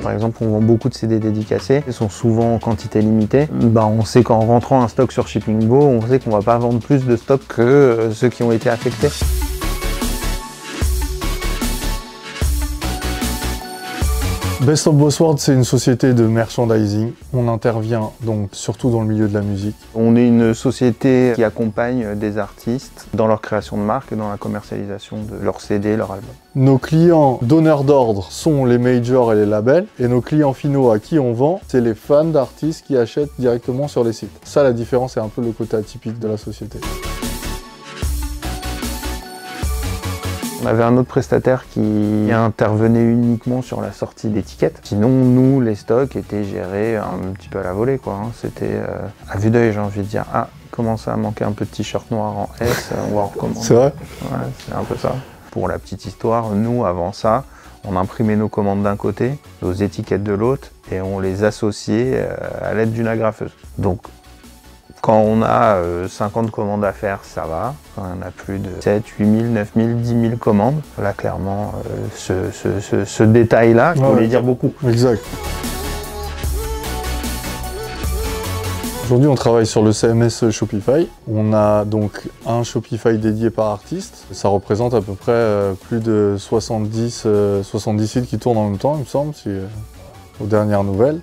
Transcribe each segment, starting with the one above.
Par exemple, on vend beaucoup de CD dédicacés, ils sont souvent en quantité limitée. On sait qu'en rentrant un stock sur Shippingbo, on sait qu'on va pas vendre plus de stock que ceux qui ont été affectés. Best of Boss World, c'est une société de merchandising. On intervient donc surtout dans le milieu de la musique. On est une société qui accompagne des artistes dans leur création de marque et dans la commercialisation de leurs CD, leurs albums. Nos clients donneurs d'ordre sont les majors et les labels, et nos clients finaux à qui on vend, c'est les fans d'artistes qui achètent directement sur les sites. Ça, la différence, c'est un peu le côté atypique de la société. On avait un autre prestataire qui intervenait uniquement sur la sortie d'étiquettes. Sinon, nous, les stocks étaient gérés un petit peu à la volée, quoi. C'était à vue d'œil, j'ai envie de dire. Ah, il commence à manquer un peu de t-shirt noir en S, on va en recommander. C'est vrai? Ouais, c'est un peu ça. Pour la petite histoire, nous, avant ça, on imprimait nos commandes d'un côté, nos étiquettes de l'autre, et on les associait à l'aide d'une agrafeuse. Donc, quand on a 50 commandes à faire, ça va. Quand on a plus de 7, 8 000, 9 000, 10 000 commandes, là, clairement, ce détail-là, il voulait dire beaucoup. Exact. Aujourd'hui, on travaille sur le CMS Shopify. On a donc un Shopify dédié par artiste. Ça représente à peu près plus de 70 sites qui tournent en même temps, il me semble, aux dernières nouvelles.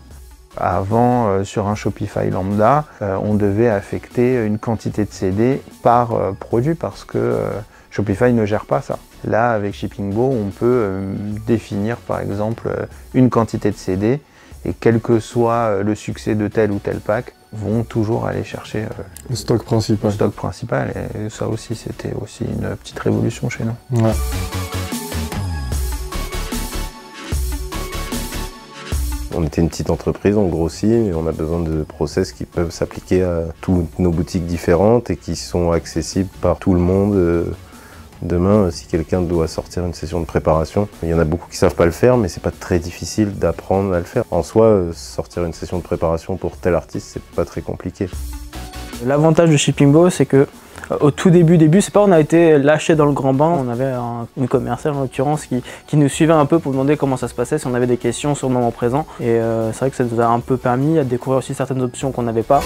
Avant, sur un Shopify lambda, on devait affecter une quantité de CD par produit parce que Shopify ne gère pas ça. Là, avec Shippingbo, on peut définir par exemple une quantité de CD et quel que soit le succès de tel ou tel pack, vont toujours aller chercher le stock principal. Le stock principal. Et ça aussi, c'était aussi une petite révolution chez nous. Ouais. On était une petite entreprise, on grossit et on a besoin de process qui peuvent s'appliquer à toutes nos boutiques différentes et qui sont accessibles par tout le monde. Demain, si quelqu'un doit sortir une session de préparation, il y en a beaucoup qui ne savent pas le faire, mais c'est pas très difficile d'apprendre à le faire. En soi, sortir une session de préparation pour tel artiste, c'est pas très compliqué. L'avantage de Shippingbo, c'est que au tout début, c'est pas on a été lâché dans le grand bain, on avait une commerciale en l'occurrence qui nous suivait un peu pour demander comment ça se passait, si on avait des questions sur le moment présent. Et c'est vrai que ça nous a un peu permis de découvrir aussi certaines options qu'on n'avait pas.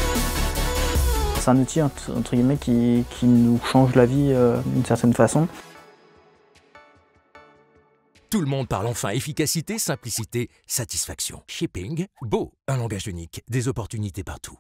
C'est un outil entre guillemets qui nous change la vie d'une certaine façon. Tout le monde parle enfin efficacité, simplicité, satisfaction. Shippingbo, un langage unique, des opportunités partout.